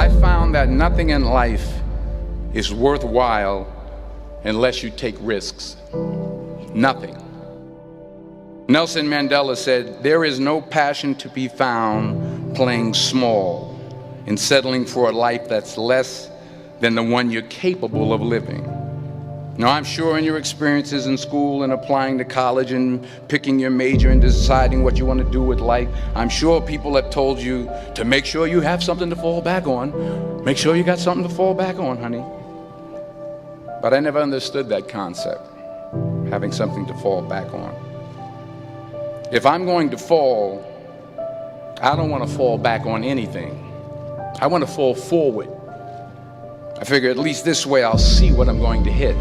I found that nothing in life is worthwhile unless you take risks. Nothing. Nelson Mandela said, "There is no passion to be found playing small and settling for a life that's less than the one you're capable of living." Now, I'm sure in your experiences in school and applying to college and picking your major and deciding what you want to do with life, I'm sure people have told you to make sure you have something to fall back on. Make sure you got something to fall back on, honey. But I never understood that concept, having something to fall back on. If I'm going to fall, I don't want to fall back on anything. I want to fall forward. I figure at least this way I'll see what I'm going to hit.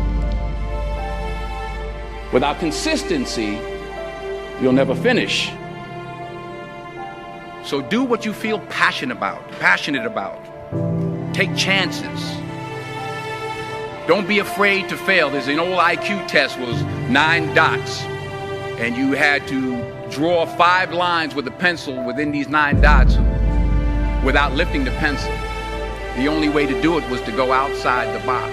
Without consistency, you'll never finish. So do what you feel passionate about. Take chances. Don't be afraid to fail. There's an old IQ test, was 9 dots, and you had to draw 5 lines with a pencil within these 9 dots without lifting the pencil. The only way to do it was to go outside the box.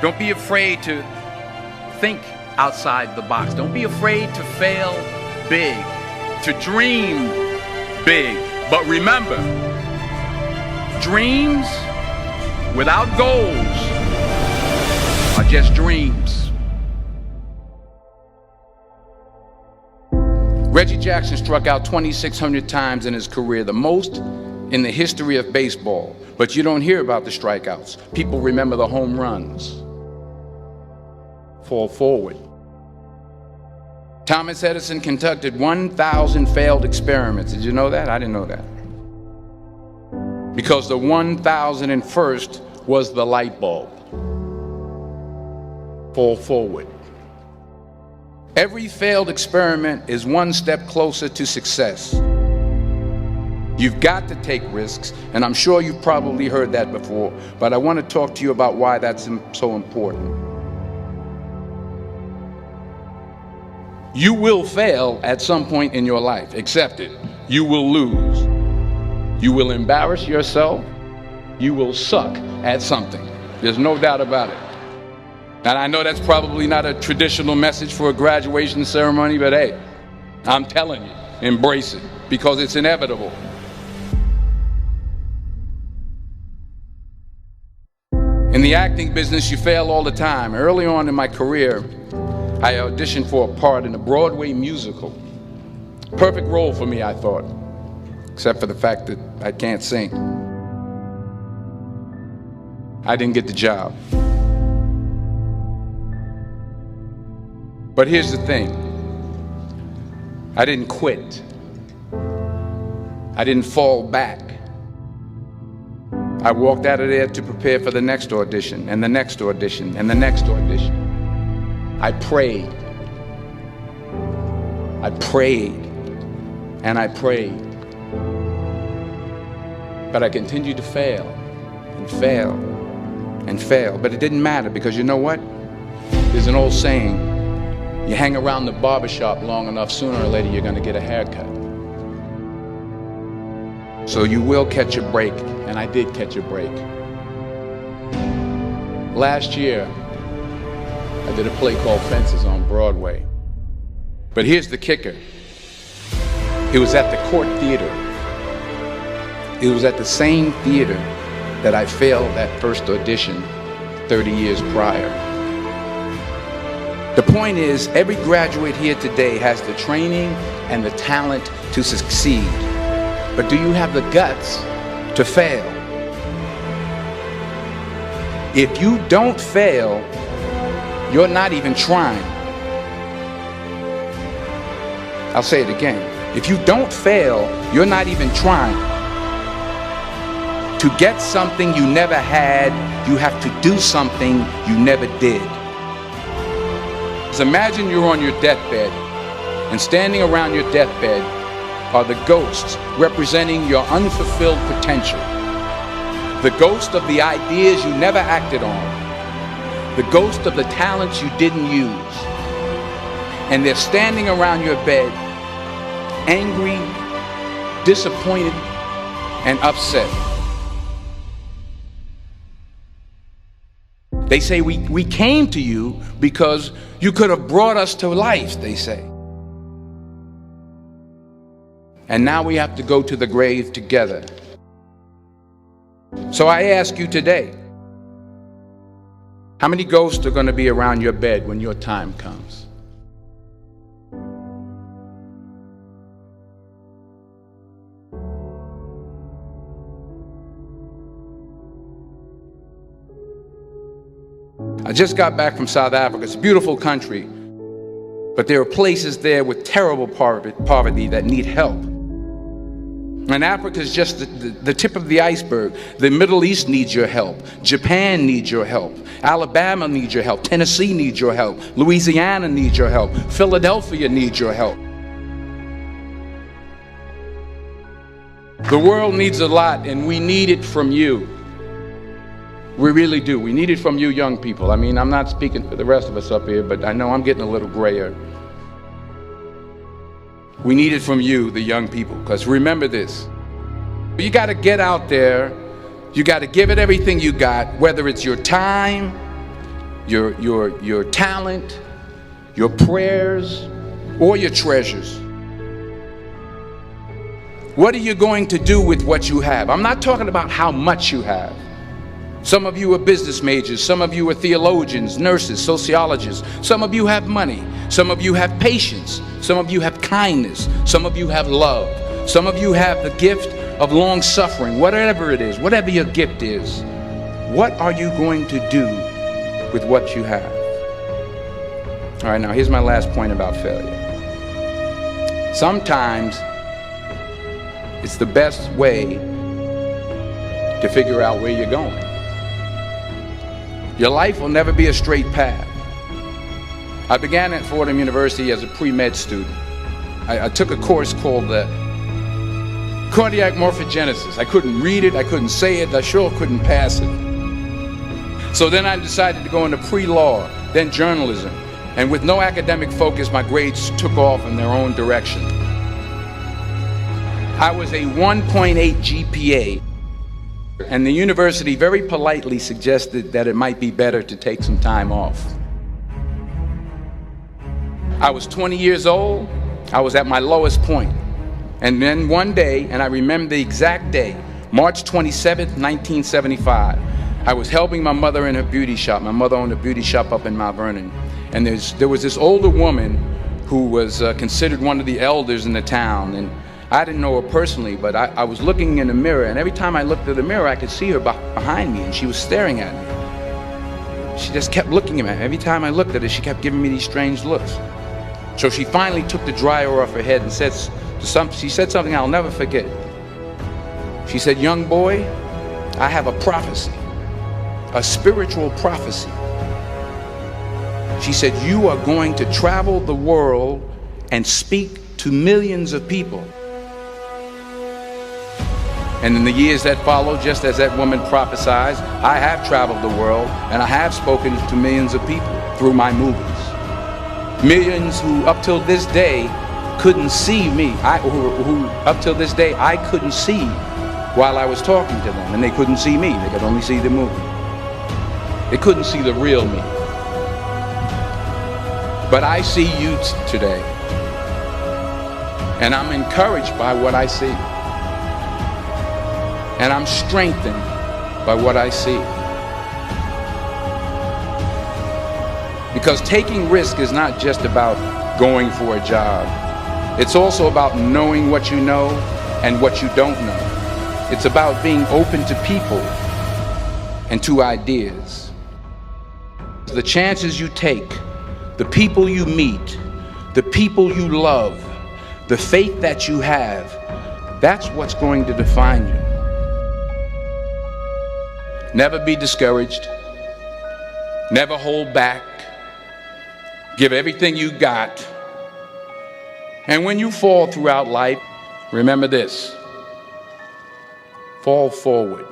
Don't be afraid to think outside the box. Don't be afraid to fail big, to dream big. But remember, dreams without goals are just dreams. Reggie Jackson struck out 2,600 times in his career, the most in the history of baseball. But you don't hear about the strikeouts. People remember the home runs. Fall forward. Thomas Edison conducted 1,000 failed experiments. Did you know that? I didn't know that. Because the 1,001st was the light bulb. Fall forward. Every failed experiment is one step closer to success. You've got to take risks, and I'm sure you've probably heard that before, but I want to talk to you about why that's so important. You will fail at some point in your life. Accept it. You will lose. You will embarrass yourself. You will suck at something. There's no doubt about it. And I know that's probably not a traditional message for a graduation ceremony, but hey, I'm telling you, embrace it, because it's inevitable. In the acting business, you fail all the time. Early on in my career, I auditioned for a part in a Broadway musical. Perfect role for me, I thought, except for the fact that I can't sing. I didn't get the job. But here's the thing. I didn't quit. I didn't fall back. I walked out of there to prepare for the next audition, and the next audition, and the next audition. I prayed. I prayed. And I prayed. But I continued to fail and fail and fail. But it didn't matter, because you know what? There's an old saying, you hang around the barbershop long enough, sooner or later you're going to get a haircut. So you will catch a break, and I did catch a break. Last year, I did a play called Fences on Broadway. But here's the kicker. It was at the Court Theater. It was at the same theater that I failed that first audition 30 years prior. The point is, every graduate here today has the training and the talent to succeed. But do you have the guts to fail? If you don't fail, you're not even trying. I'll say it again. If you don't fail, you're not even trying. To get something you never had, you have to do something you never did. So imagine you're on your deathbed, and standing around your deathbed are the ghosts representing your unfulfilled potential. The ghost of the ideas you never acted on. The ghost of the talents you didn't use. And they're standing around your bed, angry, disappointed, and upset. They say we came to you because you could have brought us to life, they say. And now we have to go to the grave together. So I ask you today, how many ghosts are going to be around your bed when your time comes? I just got back from South Africa. It's a beautiful country, but there are places there with terrible poverty that need help. And Africa is just the tip of the iceberg. The Middle East needs your help. Japan needs your help. Alabama needs your help. Tennessee needs your help. Louisiana needs your help. Philadelphia needs your help. The world needs a lot, and we need it from you. We really do. We need it from you young people. I mean, I'm not speaking for the rest of us up here, but I know I'm getting a little grayer. We need it from you, the young people, because remember this. You got to get out there. You got to give it everything you got, whether it's your time, your talent, your prayers, or your treasures. What are you going to do with what you have? I'm not talking about how much you have. Some of you are business majors. Some of you are theologians, nurses, sociologists. Some of you have money. Some of you have patience. Some of you have kindness. Some of you have love. Some of you have the gift of long suffering. Whatever it is, whatever your gift is, what are you going to do with what you have? All right, now here's my last point about failure. Sometimes it's the best way to figure out where you're going. Your life will never be a straight path. I began at Fordham University as a pre-med student. I took a course called cardiac morphogenesis. I couldn't read it, I couldn't say it, I sure couldn't pass it. So then I decided to go into pre-law, then journalism. And with no academic focus, my grades took off in their own direction. I was a 1.8 GPA. And the university very politely suggested that it might be better to take some time off. I was 20 years old. I was at my lowest point. And then one day, and I remember the exact day, March 27th, 1975, I was helping my mother in her beauty shop. My mother owned a beauty shop up in Mount Vernon. And there was this older woman who was considered one of the elders in the town. And I didn't know her personally, but I was looking in the mirror, and every time I looked at the mirror, I could see her behind me, and she was staring at me. She just kept looking at me. Every time I looked at her, she kept giving me these strange looks. So she finally took the dryer off her head and she said something I'll never forget. She said, "Young boy, I have a prophecy, a spiritual prophecy." She said, "You are going to travel the world and speak to millions of people." And in the years that followed, just as that woman prophesied, I have traveled the world and I have spoken to millions of people through my movies. Millions who up till this day couldn't see me, who up till this day I couldn't see while I was talking to them, and they couldn't see me, they could only see the movie. They couldn't see the real me. But I see you today, and I'm encouraged by what I see. And I'm strengthened by what I see. Because taking risk is not just about going for a job. It's also about knowing what you know and what you don't know. It's about being open to people and to ideas. The chances you take, the people you meet, the people you love, the faith that you have, that's what's going to define you. Never be discouraged. Never hold back. Give everything you got. And when you fall throughout life, remember this: fall forward.